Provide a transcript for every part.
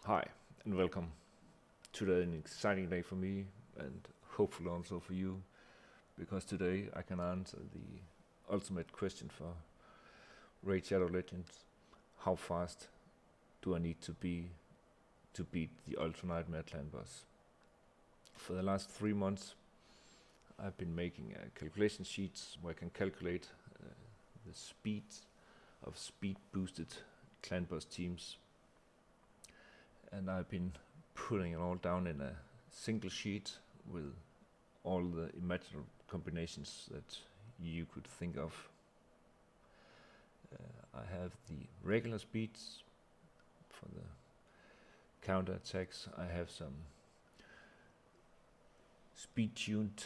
Hi, and welcome. Today an exciting day for me, and hopefully also for you, because today I can answer the ultimate question for Raid Shadow Legends. How fast do I need to be to beat the Ultra Nightmare Clan boss? For the last 3 months, I've been making calculation sheets where I can calculate the speed of speed boosted clan boss teams, and I've been putting it all down in a single sheet with all the imaginable combinations that you could think of. I have the regular speeds for the counter attacks. I have some speed tuned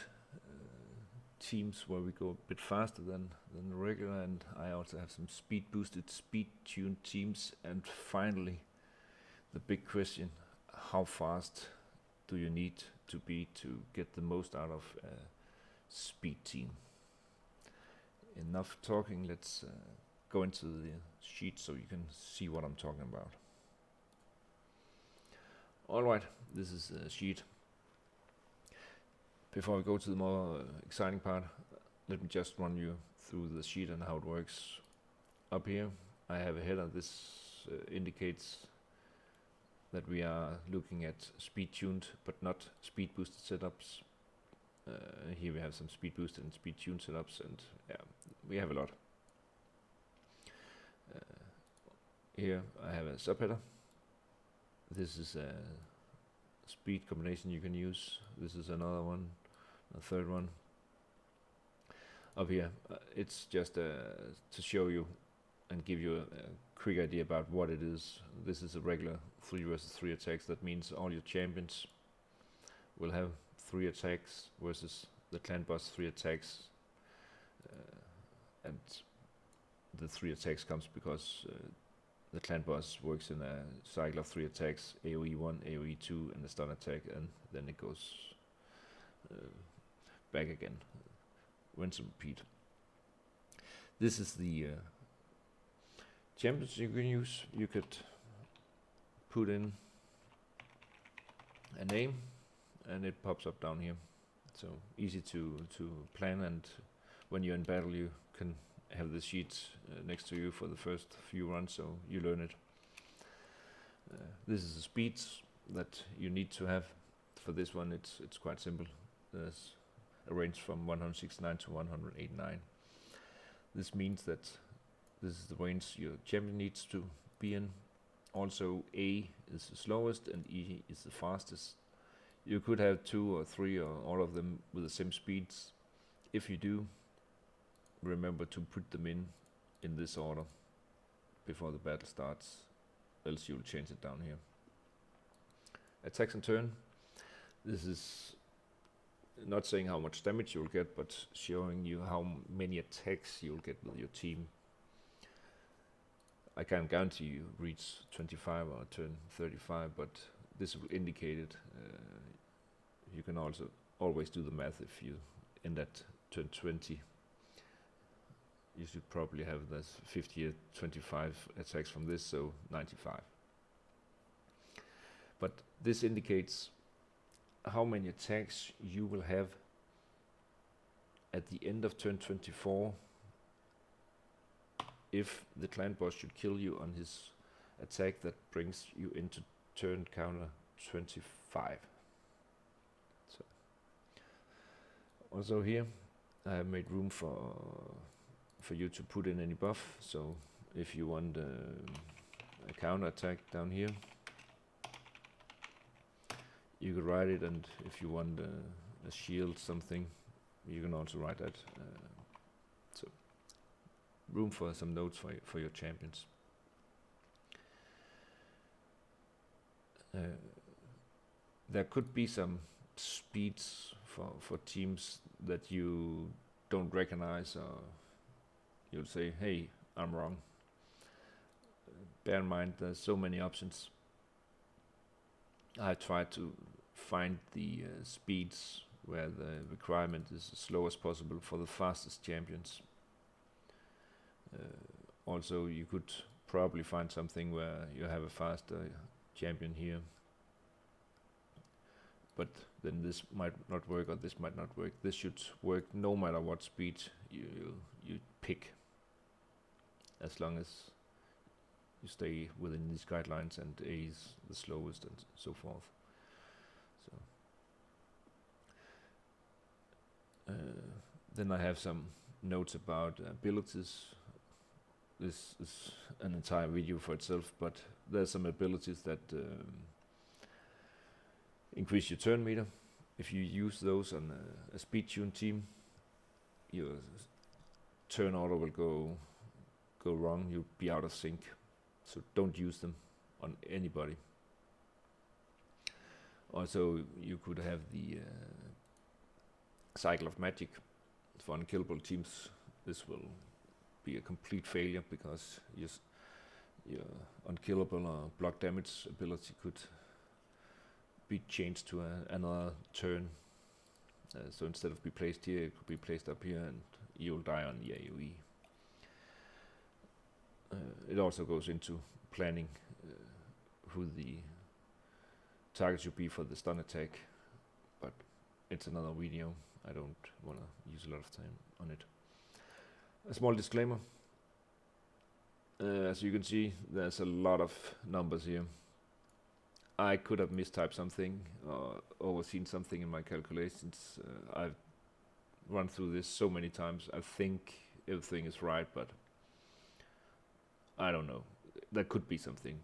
teams where we go a bit faster than the regular, and I also have some speed boosted, speed tuned teams. And finally, the big question: how fast do you need to be to get the most out of a speed team? Enough talking, let's go into the sheet so you can see what I'm talking about. Alright, this is a sheet. Before I go to the more exciting part, let me just run you through the sheet and how it works. Up here I have a header. This indicates that we are looking at speed tuned but not speed boosted setups. Here we have some speed boosted and speed tuned setups, and yeah, we have a lot. Here I have a subheader. This is a speed combination you can use. This is another one, a third one. Up here, it's just to show you and give you a quick idea about what it is. This is a regular 3 versus 3 attacks. That means all your champions will have 3 attacks versus the clan boss 3 attacks, and the 3 attacks comes because the clan boss works in a cycle of 3 attacks: AoE 1, AoE 2, and the stun attack, and then it goes back again. Rinse and repeat. This is the champions you can use. You could put in a name and it pops up down here. So easy to plan, and when you're in battle you can have the sheet next to you for the first few runs, so you learn it. This is the speeds that you need to have. For this one it's quite simple. There's a range from 169 to 189. This means that this is the range your champion needs to be in. Also, A is the slowest and E is the fastest. You could have 2 or 3 or all of them with the same speeds. If you do, remember to put them in this order before the battle starts, else you'll change it down here. Attacks and turn. This is not saying how much damage you'll get, but showing you how many attacks you'll get with your team. I can't guarantee you reach 25 or turn 35, but this will indicate it. You can also always do the math. If you end at turn 20, you should probably have this 50 or 25 attacks from this, so 95. But this indicates how many attacks you will have at the end of turn 24 if the clan boss should kill you on his attack that brings you into turn counter 25. So also here I have made room for you to put in any buff. So if you want a counter attack down here, you could write it, and if you want a shield something, you can also write that. So room for some notes for your champions. There could be some speeds for teams that you don't recognize, or you'll say, hey, I'm wrong. Bear in mind there's so many options. I tried to find the speeds where the requirement is as slow as possible for the fastest champions. Also, you could probably find something where you have a faster champion here. But then this might not work, or this might not work. This should work no matter what speed you pick, as long as you stay within these guidelines and A is the slowest and so forth. So then I have some notes about abilities. This is an entire video for itself, but there's some abilities that increase your turn meter. If you use those on a speed tune team, your turn order will go wrong. You'll be out of sync. So don't use them on anybody. Also, you could have the cycle of magic for unkillable teams. This will be a complete failure because your unkillable or block damage ability could be changed to another turn. So instead of be placed here, it could be placed up here, and you'll die on the AoE. It also goes into planning who the target should be for the stun attack, but it's another video. I don't want to use a lot of time on it. A small disclaimer. As you can see, there's a lot of numbers here. I could have mistyped something or overseen something in my calculations. I've run through this so many times. I think everything is right, but I don't know. There could be something.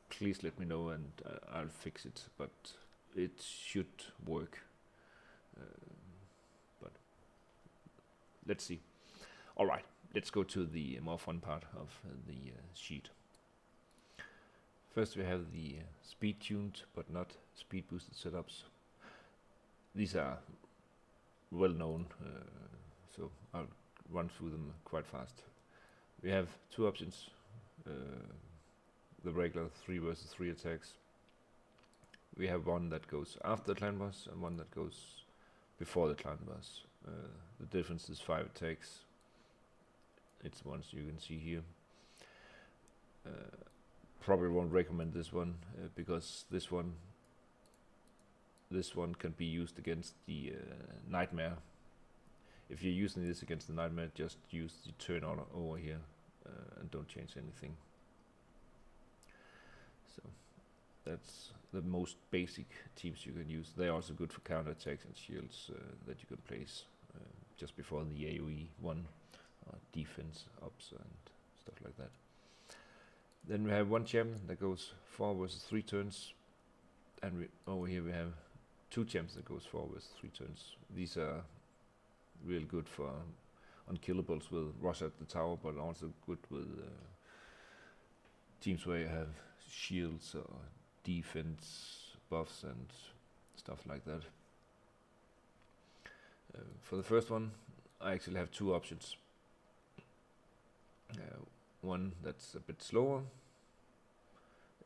Please let me know and I'll fix it, but it should work. But let's see. Alright, let's go to the more fun part of the sheet. First we have the speed tuned but not speed boosted setups. These are well known, so I'll run through them quite fast. We have two options, the regular 3 versus 3 attacks. We have one that goes after the clan boss and one that goes before the clan boss. The difference is 5 attacks. It's ones you can see here. Probably won't recommend this one because this one can be used against the nightmare. If you're using this against the nightmare, just use the turn order over here and don't change anything. So that's the most basic teams you can use. They're also good for counter attacks and shields that you can place just before the AoE one, defense ups and stuff like that. Then we have one champion that goes 4 versus 3 turns, and over here we have 2 champions that goes 4 versus 3 turns. These are real good for unkillables with rush at the tower, but also good with teams where you have shields or defense buffs and stuff like that. For the first one, I actually have 2 options. One that's a bit slower,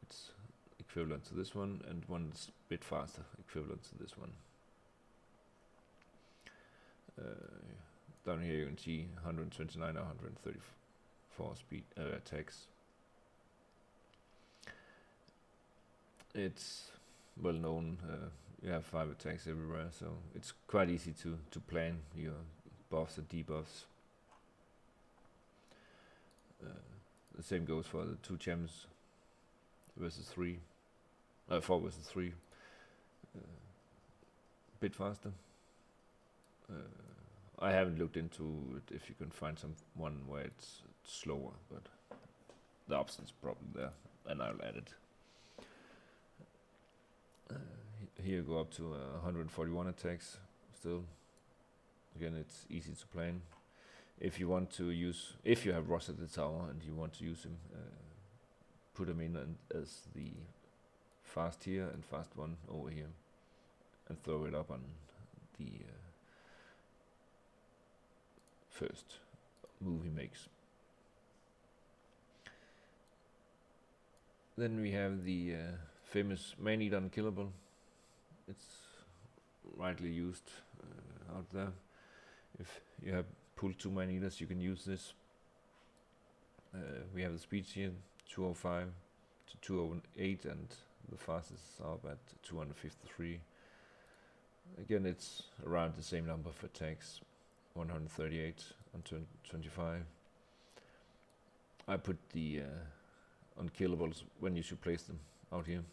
it's equivalent to this one, and one that's a bit faster, equivalent to this one. Down here you can see 129 or 134 speed attacks. It's well known, you have 5 attacks everywhere, so it's quite easy to plan your buffs and debuffs. The same goes for the 2 gems versus 3, 4 versus 3. Bit faster. I haven't looked into it if you can find one where it's slower, but the option's probably there, and I'll add it. Here you go up to 141 attacks still. Again, it's easy to plan. If you want to use, if you have Ross at the tower and you want to use him, put him in as the fast here and fast one over here, and throw it up on the first move he makes. Then we have the famous Man-Eater Unkillable. It's widely used out there. If you have pulled 2 Man-Eaters, you can use this. We have the speeds here, 205, to 208, and the fastest is up at 253. Again, it's around the same number for attacks, 138 on turn 25. I put the unkillables when you should place them out here,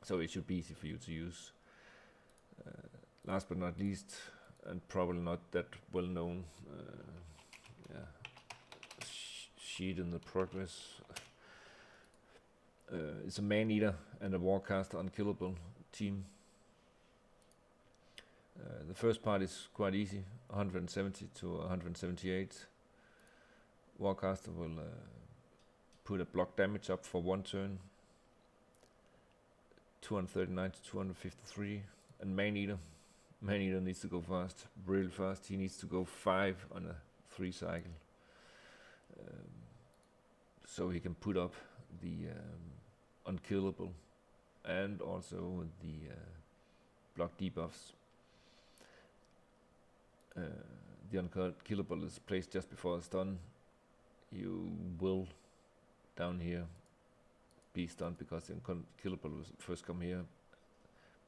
so it should be easy for you to use. Last but not least, and probably not that well known, sheet in the progress. It's a man-eater and a warcaster unkillable team. The first part is quite easy, 170 to 178. Warcaster will put a block damage up for 1 turn, 239 to 253. And man-eater needs to go fast, really fast. He needs to go 5 on a 3 cycle, so he can put up the unkillable and also the block debuffs. The unkillable is placed just before the stun. You will down here be stunned because the unkillable will first come here,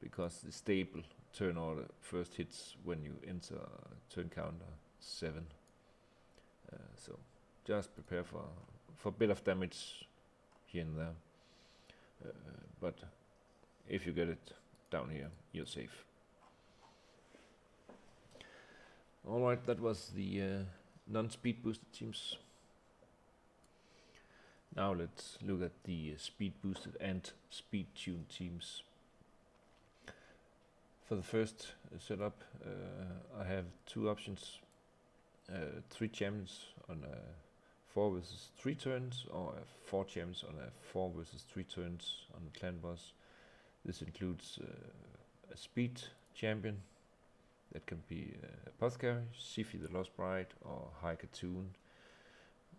because the stable turn order first hits when you enter turn counter 7. So just prepare for a bit of damage here and there. But if you get it down here, you're safe. Alright, that was the non-speed boosted teams. Now let's look at the speed boosted and speed tuned teams. For the first setup, I have 2 options: 3 champions on a 4 versus 3 turns, or 4 champions on a 4 versus 3 turns on the clan boss. This includes a speed champion. That can be Apothecary, Sifi the Lost Bride, or High Cartoon.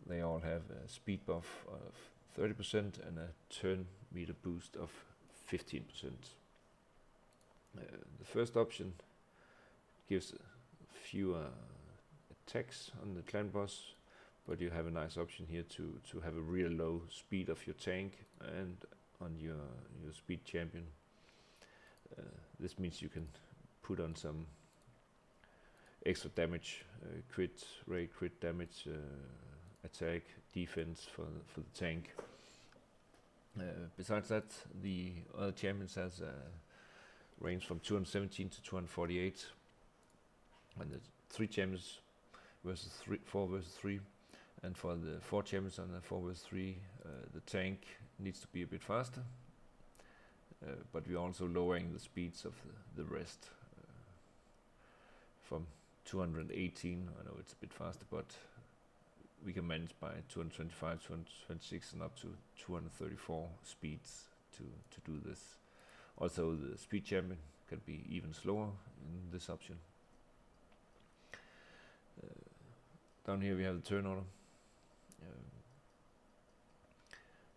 They all have a speed buff of 30% and a turn meter boost of 15%. The first option gives fewer attacks on the clan boss, but you have a nice option here to have a real low speed of your tank and on your speed champion. This means you can put on some extra damage, crit rate, crit damage, attack, defense for the tank. Besides that, the other champions has a range from 217 to 248, and the 3 champions versus 4 versus 3, and for the 4 champions on the 4 versus 3, the tank needs to be a bit faster, but we're also lowering the speeds of the rest from 218. I know it's a bit faster, but we can manage by 225, 226 and up to 234 speeds to do this. Also, the speed champion can be even slower in this option. Down here we have the turn order.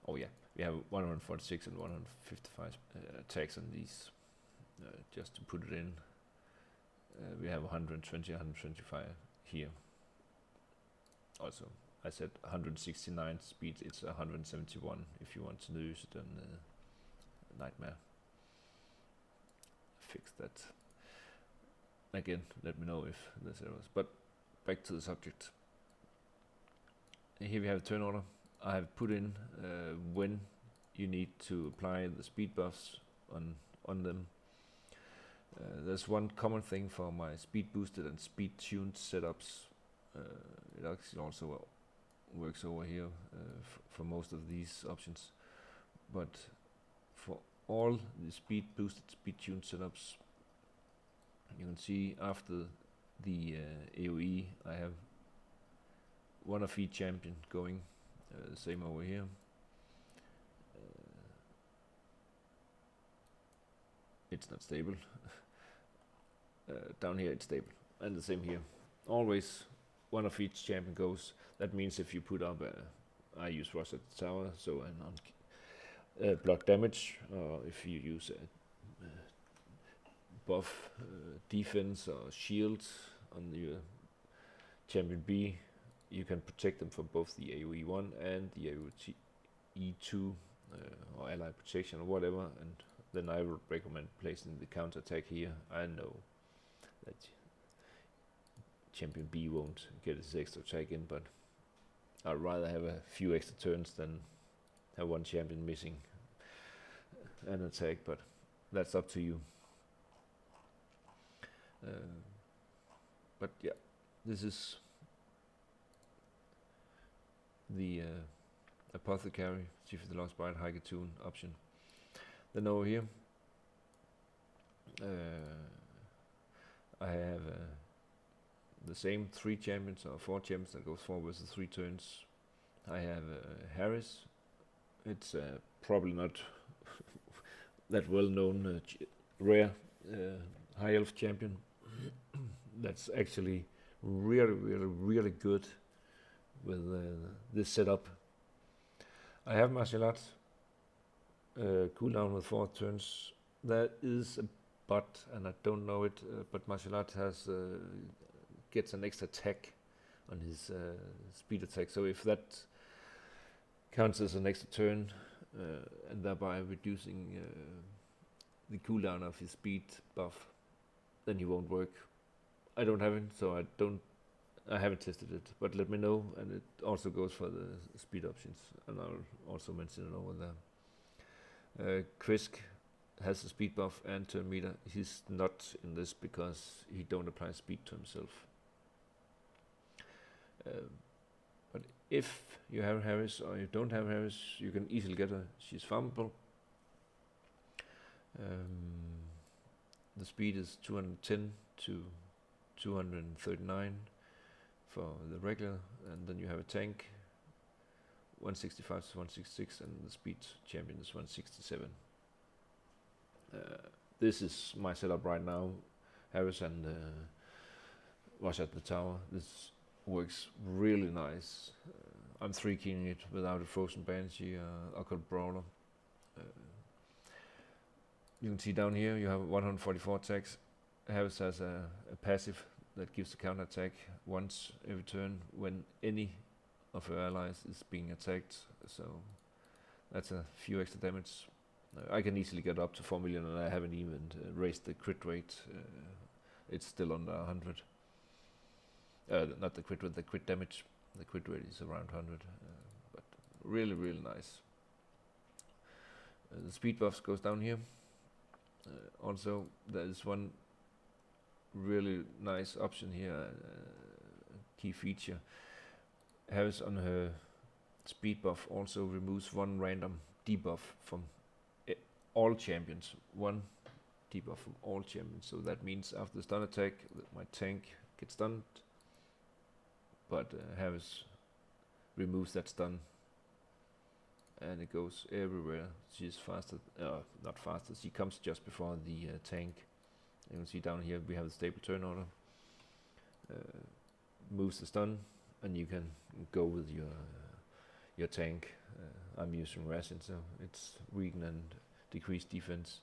We have 146 and 155 attacks on these. Just to put it in, we have 120, 125 here. Also, I said 169 speed, it's 171 if you want to use it on Nightmare. Fix that. Again, let me know if there's errors. But back to the subject. Here we have turn order. I have put in when you need to apply the speed buffs on them. There's one common thing for my speed boosted and speed tuned setups. It actually also works over here for most of these options, but for all the speed boosted, speed tuned setups, you can see after the AoE I have one of each champion going. The same over here. It's not stable. Down here it's stable, and the same here. Always one of each champion goes. That means if you put up I use Rosette Tower, so an block damage, or if you use a buff defense or shield on your champion B, you can protect them from both the AoE 1 and the E2 or ally protection or whatever, and then I would recommend placing the counter attack here. I know that champion B won't get his extra attack in, but I'd rather have a few extra turns than have one champion missing an attack, but that's up to you. But yeah, this is the Apothecary, Chief of the Lost Bride, High Tune option. Then over here, I have the same 3 champions or 4 champions that goes forward with the 3 turns. I have Harris. It's probably not that well known, rare high elf champion. That's actually really good with this setup. I have martial arts cooldown with 4 turns. That is a but, and I don't know it, but martial arts has gets an extra attack on his speed attack. So if that counts as an extra turn, and thereby reducing the cooldown of his speed buff, then he won't work. I don't have it, so I haven't tested it, but let me know, and it also goes for the speed options, and I'll also mention it over there. Krisk has a speed buff and turn meter. He's not in this because he don't apply speed to himself. But if you have Harris or you don't have Harris, you can easily get her. She's farmable. The speed is 210 to 239 for the regular, and then you have a tank 165 to 166, and the speed champion is 167. This is my setup right now. Harris and Rush at the Tower. This works really nice. I'm 3-keying it without a Frozen Banshee, Occult Brawler. You can see down here you have 144 attacks. Harris has a passive that gives a counter attack once every turn when any of her allies is being attacked. So that's a few extra damage. I can easily get up to 4 million, and I haven't even raised the crit rate. It's still under 100. Not the crit rate, the crit damage. The crit rate is around 100, but really nice. The speed buffs goes down here. Also, there is one really nice option here, key feature. Harris on her speed buff also removes 1 random debuff from all champions. 1 debuff from all champions. So that means after the stun attack, my tank gets stunned, but Harris removes that stun, and it goes everywhere. She's faster, not faster, she comes just before the tank. You can see down here we have the stable turn order. Moves the stun, and you can go with your tank. I'm using Rasin, so it's weaken and decrease defense.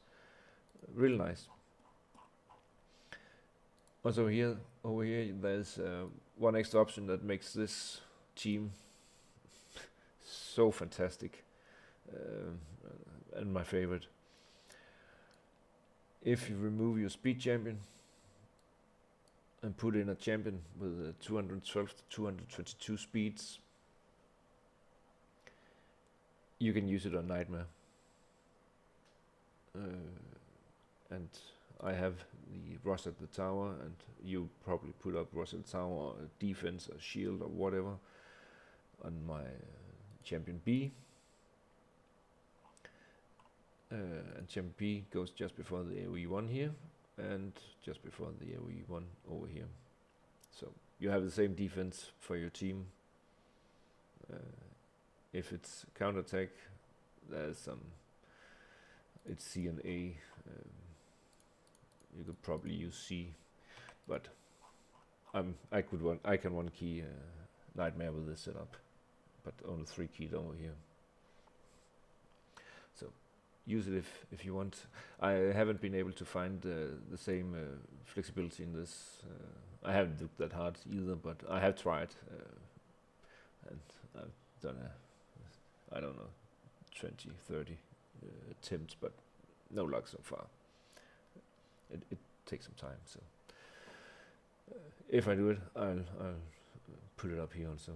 Really nice. Also over here there's one extra option that makes this team so fantastic, and my favorite. If you remove your speed champion and put in a champion with 212 to 222 speeds, you can use it on Nightmare. And I have the Rush at the Tower, and you probably put up Rush at the Tower or defense or shield or whatever on my champion B. And champion B goes just before the AoE 1 here, and just before the AoE 1 over here. So you have the same defense for your team. If it's counterattack, there's some. It's C and A. You could probably use C, but I can 1 key Nightmare with this setup, but only 3 keyed over here. So use it if you want. I haven't been able to find the same flexibility in this. I haven't looked that hard either, but I have tried, and I've done I don't know, 20, 30 attempts, but no luck so far. It takes some time, so if I do it, I'll put it up here also.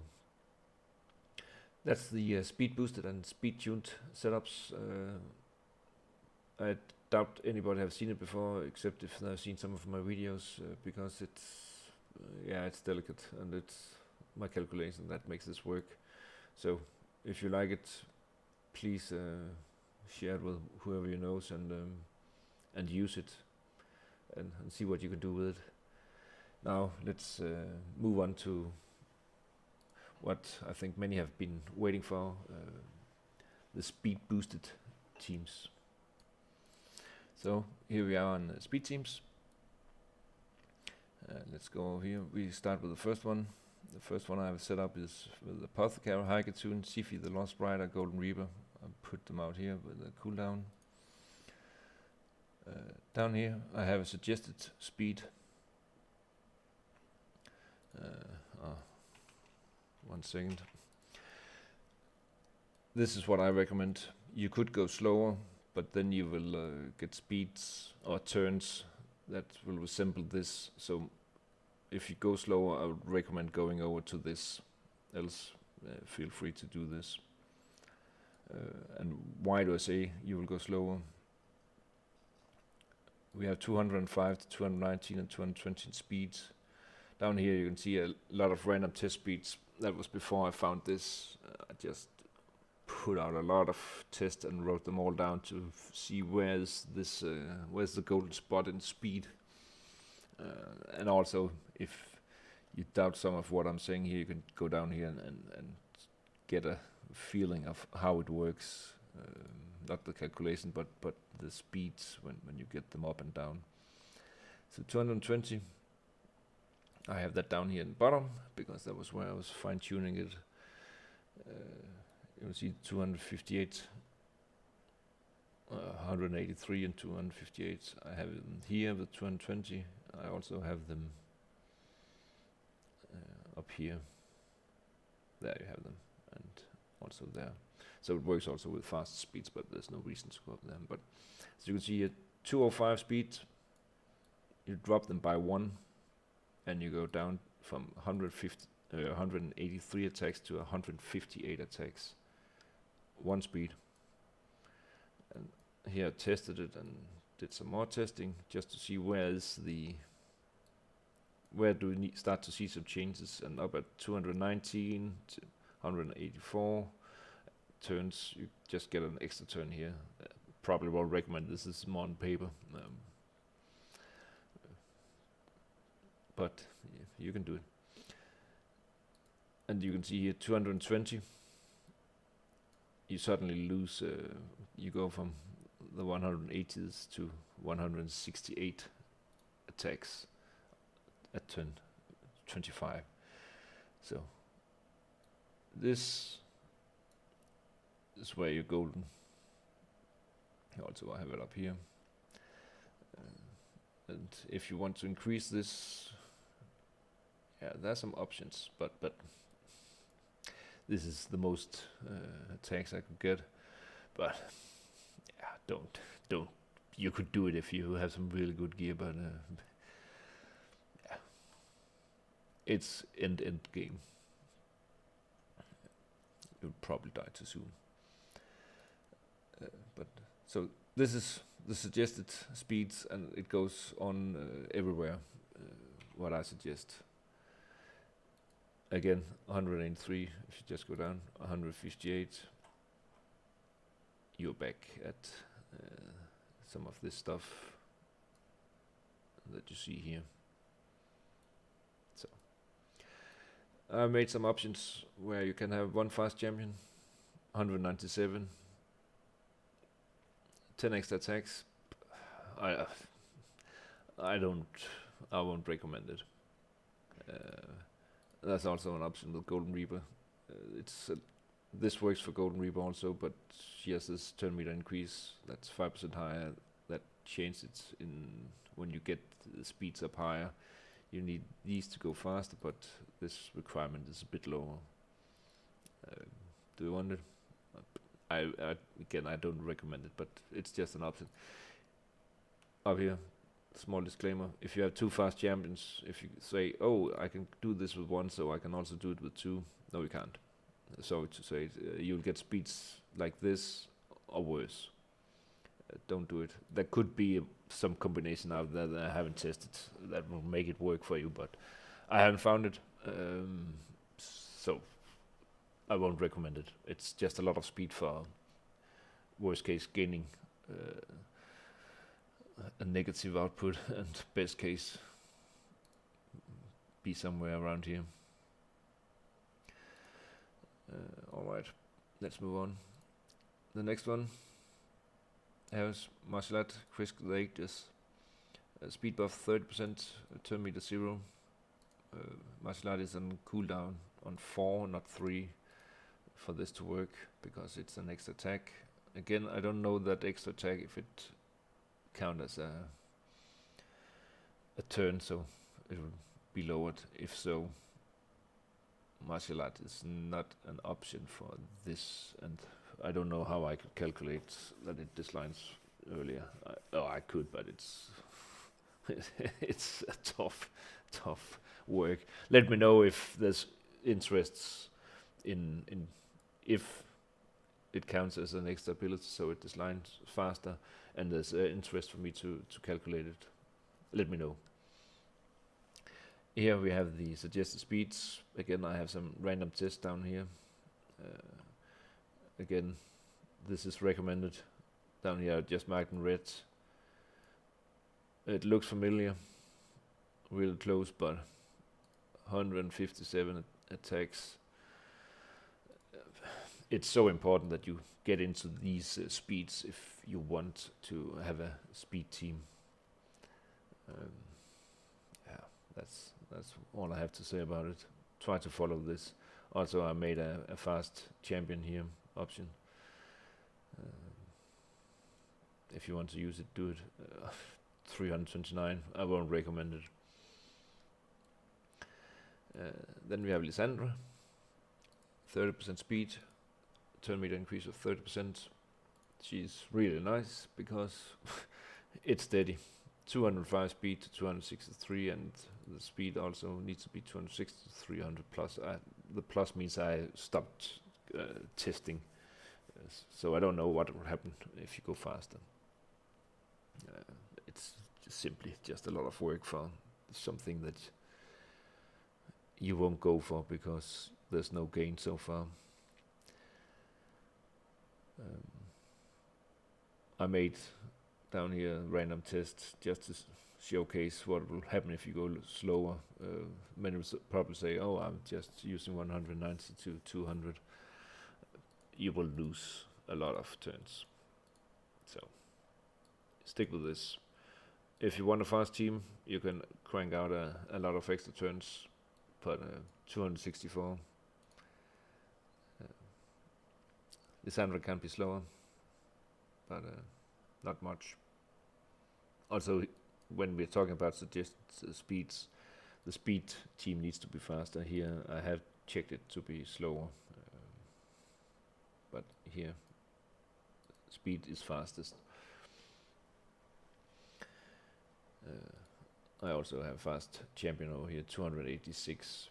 That's the speed boosted and speed tuned setups. I doubt anybody have seen it before, except if they've seen some of my videos, because it's delicate, and it's my calculation that makes this work. So if you like it, please share it with whoever you know, and use it, and see what you can do with it. Now let's move on to what I think many have been waiting for, the speed boosted teams. So here we are on speed teams. Let's go over here. We start with the first one. The first one I have set up is with Apothecary, High-Gatune, Sifi, the Lost Rider, Golden Reaper. I'll put them out here with a cooldown. Down here I have a suggested speed. 1 second. This is what I recommend. You could go slower, but then you will get speeds or turns that will resemble this. So if you go slower, I would recommend going over to this. Else, feel free to do this. And why do I say you will go slower? We have 205 to 219 and 220 speeds. Down here you can see a lot of random test speeds. That was before I found this. I just put out a lot of tests and wrote them all down to see where's the golden spot in speed. And also, if you doubt some of what I'm saying here, you can go down here and get a feeling of how it works. Not the calculation, but the speeds when you get them up and down. So 220. I have that down here in the bottom because that was where I was fine-tuning it. You will see 258, 183 and 258. I have them here with 220. I also have them up here. There you have them, and also there. So it works also with fast speeds, but there's no reason to go up there. But as you can see here, 205 speed, you drop them by 1, and you go down from 183 attacks to 158 attacks. 1 speed. And here I tested it and did some more testing just to see where do we start to see some changes. And up at 219 to 184 turns, you just get an extra turn here. Probably won't recommend this is more on paper. But you can do it. And you can see here 220. You suddenly lose, you go from the 180s to 168 attacks at turn 25. So this is where you're golden. Also I have it up here. And if you want to increase this, there's some options, but this is the most attacks I could get. But don't. You could do it if you have some really good gear, but it's end game. You'll probably die too soon. But so this is the suggested speeds, and it goes on everywhere. What I suggest. Again, 183. If you just go down, 158. You're back at some of this stuff that you see here. So I made some options where you can have 1 fast champion, 197, 10 extra attacks. I won't recommend it. That's also an option with Golden Reaper. This works for Golden Reaper also, but she has this turn meter increase that's 5% higher. That changes it when you get the speeds up higher. You need these to go faster, but this requirement is a bit lower. Do you want it? Again, I don't recommend it, but it's just an option. Up here, small disclaimer: if you have two fast champions, if you say, "Oh, I can do this with one, so I can also do it with two," no, you can't. Sorry to say it, you'll get speeds like this or worse. Don't do it. There could be some combination out there that I haven't tested that will make it work for you, but I haven't found it. So I won't recommend it. It's just a lot of speed for worst case gaining a negative output, and best case be somewhere around here. Alright, let's move on. The next one has martial art, critical ages, speed buff 30%, turn meter 0. Martial art is on cooldown on 4, not 3, for this to work, because it's an extra attack. Again, I don't know that extra attack if it count as a turn, so it will be lowered. If so, martial art is not an option for this, and I don't know how I could calculate that it declines earlier. I could, but it's it's a tough work. Let me know if there's interests in if it counts as an extra ability, so it declines faster, and there's interest for me to calculate it. Let me know. Here we have the suggested speeds. Again, I have some random tests down here. Again, this is recommended. Down here I just marked in red. It looks familiar, real close, but 157 attacks. It's so important that you get into these speeds if you want to have a speed team. Yeah, that's all I have to say about it. Try to follow this. Also, I made a fast champion here option. If you want to use it, do it. 329. I won't recommend it. Then we have Lysandra. 30% speed, turn meter increase of 30%. She's really nice because it's steady. 205 speed to 263, and the speed also needs to be 260 to 300 plus. The plus means I stopped testing, so I don't know what will happen if you go faster. It's simply just a lot of work for something that you won't go for because there's no gain so far. I made down here a random test just to showcase what will happen if you go slower. Many will probably say, "Oh, I'm just using 190 to 200." You will lose a lot of turns. So stick with this. If you want a fast team, you can crank out a lot of extra turns, but 264. Lysandra can be slower, but not much. Also, when we're talking about suggested speeds, the speed team needs to be faster. Here I have checked it to be slower, but here speed is fastest. I also have fast champion over here, 286.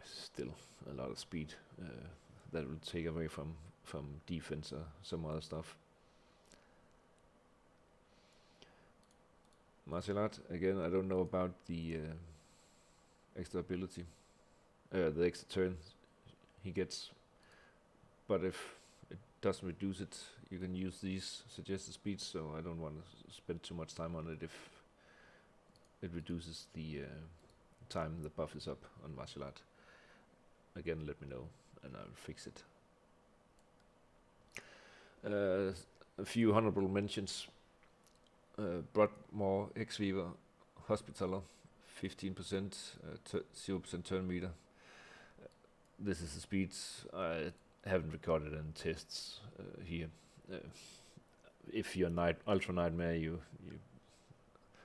Still a lot of speed that will take away from defense or some other stuff. Martial art, again, I don't know about the extra ability, the extra turn he gets, but if it doesn't reduce it, you can use these suggested speeds, so I don't want to spend too much time on it if it reduces the time the buff is up on martial art. Again, let me know and I'll fix it. A few honorable mentions. Broadmoor X-Weaver Hospitaler, 15%, 0% turn meter. This is the speeds. I haven't recorded any tests here. If you're Ultra Nightmare, you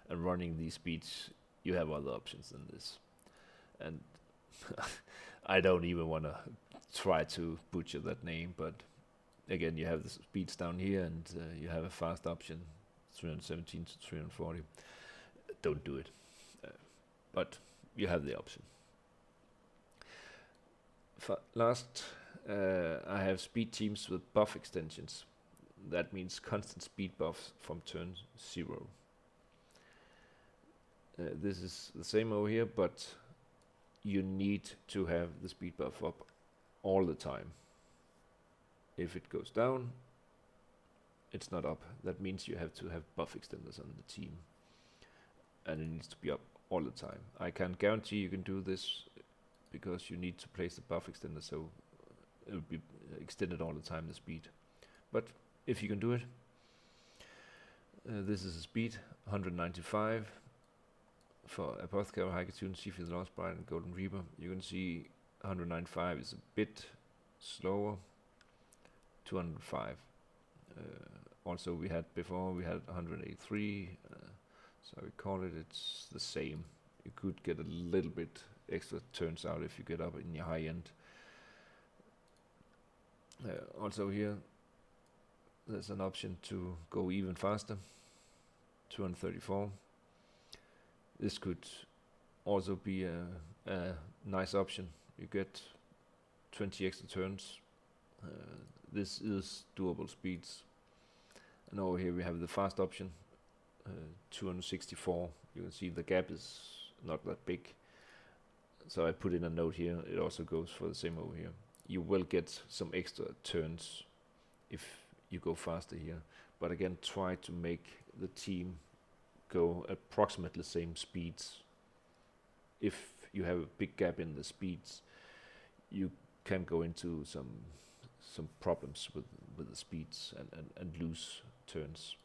are running these speeds, you have other options than this. And I don't even want to try to butcher that name, but again, you have the speeds down here, and you have a fast option, 317 to 340. Don't do it, but you have the option. Last, I have speed teams with buff extensions. That means constant speed buffs from turn 0. This is the same over here, but you need to have the speed buff up all the time. If it goes down, it's not up. That means you have to have buff extenders on the team, and it needs to be up all the time. I can't guarantee you can do this because you need to place the buff extender so it will be extended all the time, the speed. But if you can do it, this is a speed 195 for Apothecary, High-Tune, Seafield, Lost Bride, and Golden Reaper. You can see 195 is a bit slower. 205. Also, we had 183. So I call it's the same. You could get a little bit extra turns out if you get up in your high end. Also here, there's an option to go even faster. 234. This could also be a nice option. You get 20 extra turns. This is doable speeds. And over here we have the fast option, 264. You can see the gap is not that big. So I put in a note here. It also goes for the same over here. You will get some extra turns if you go faster here. But again, try to make the team go approximately the same speeds. If you have a big gap in the speeds, you can go into some problems with the speeds and lose turns.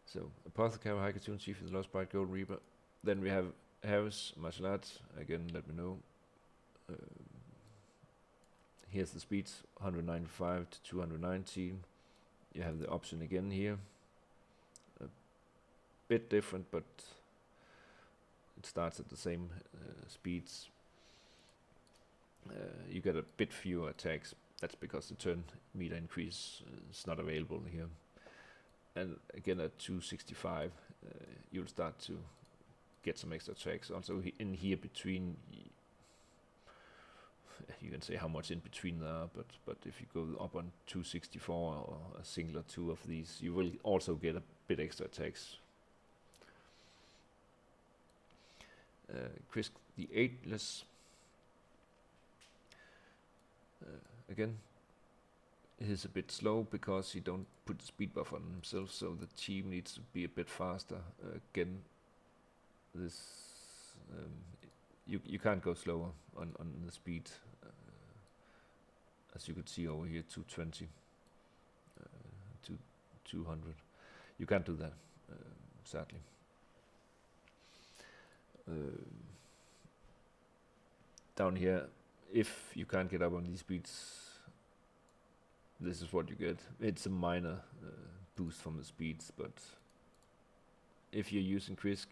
So Apothecary, High-Tune, Seafield, Lost Bride, Golden Reaper. Then we have Harris, Martial Arts. Again, let me know. Here's the speeds, 195 to 219. You have the option again here. A bit different, but it starts at the same speeds. You get a bit fewer attacks. That's because the turn meter increase is not available here. And again at 265, you'll start to get some extra attacks. Also in here between, you can say how much in between there are, but if you go up on 264 or a single or two of these, you will also get a bit extra attacks. Chris the 8-less. Again, he is a bit slow because he don't put the speed buff on himself, so the team needs to be a bit faster. Again, this you can't go slower on the speed, as you could see over here, 220 to 200. You can't do that, sadly. Down here, if you can't get up on these speeds, this is what you get. It's a minor boost from the speeds, but if you're using Krisk,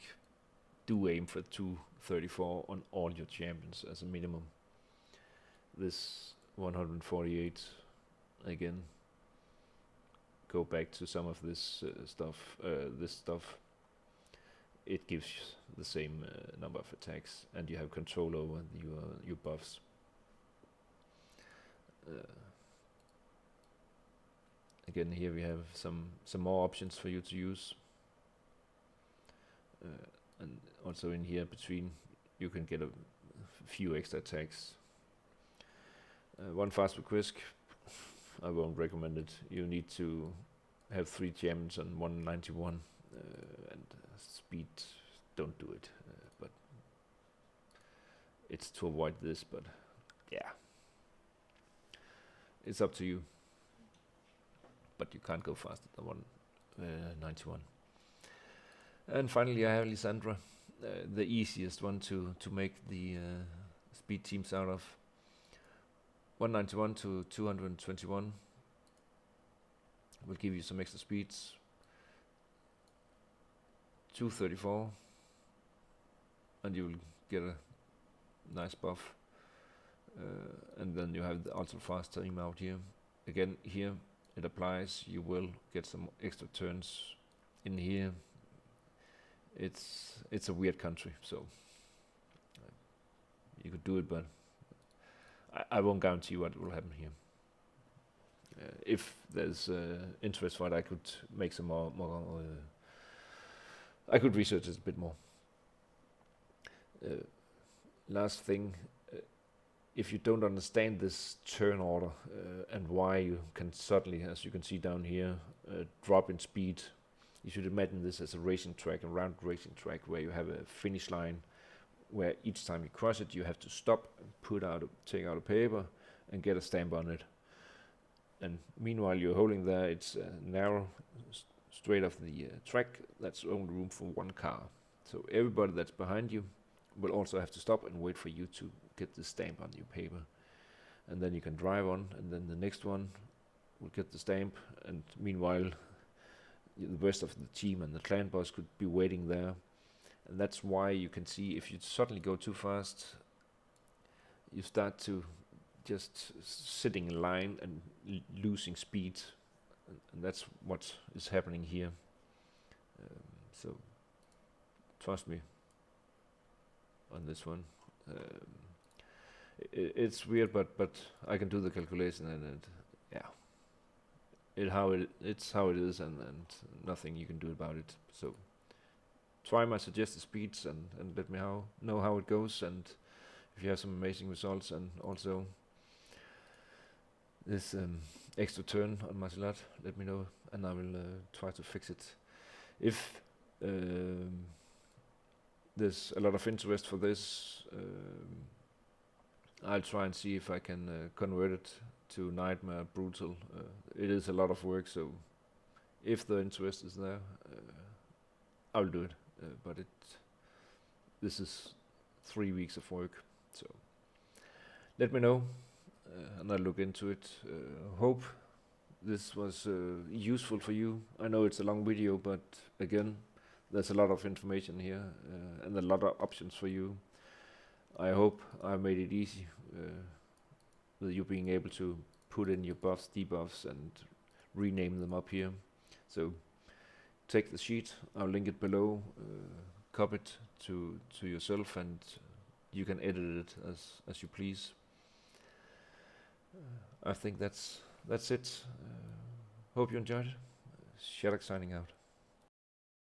do aim for 234 on all your champions as a minimum. This 148, again, go back to some of this stuff. It gives the same number of attacks, and you have control over your buffs. Again, here we have some more options for you to use, and also in here between you can get a few extra attacks. One fast with Krisk, I won't recommend it. You need to have 3 champions on 191, and speed, don't do it. But it's to avoid this, but yeah, it's up to you. But you can't go faster than 191. And finally, I have Lysandra, the easiest one to make the speed teams out of. 191 to 221 will give you some extra speeds. 234, and you will get a nice buff. and then you have the ultra fast timeout here. Again, here it applies. You will get some extra turns in here. It's a weird country, so you could do it, but I won't guarantee what will happen here. If there's interest for it, I could make some more I could research it a bit more. Last thing, if you don't understand this turn order and why you can suddenly, as you can see down here, drop in speed, you should imagine this as a racing track, a round racing track where you have a finish line where each time you cross it, you have to stop and take out a paper and get a stamp on it. And meanwhile, you're holding there, it's narrow, straight off the track. That's only room for one car. So everybody that's behind you will also have to stop and wait for you to get the stamp on your paper. And then you can drive on, and then the next one will get the stamp. And meanwhile, the rest of the team and the clan boss could be waiting there. And that's why you can see if you suddenly go too fast, you start to just sitting in line and losing speed, and that's what is happening here. So trust me on this one. It's weird, but I can do the calculation, and it's how it is, and nothing you can do about it. So try my suggested speeds and let me know how it goes, and if you have some amazing results, and also this extra turn on Marcelat, let me know, and I will try to fix it. If there's a lot of interest for this, I'll try and see if I can convert it to Nightmare Brutal. It is a lot of work, so if the interest is there, I'll do it. But this is 3 weeks of work, so let me know, and I'll look into it. Hope this was useful for you. I know it's a long video, but again, there's a lot of information here and a lot of options for you. I hope I made it easy with you being able to put in your buffs, debuffs, and rename them up here. So take the sheet, I'll link it below, copy it to yourself, and you can edit it as you please. I think that's it. Hope you enjoyed it. Sherlock signing out.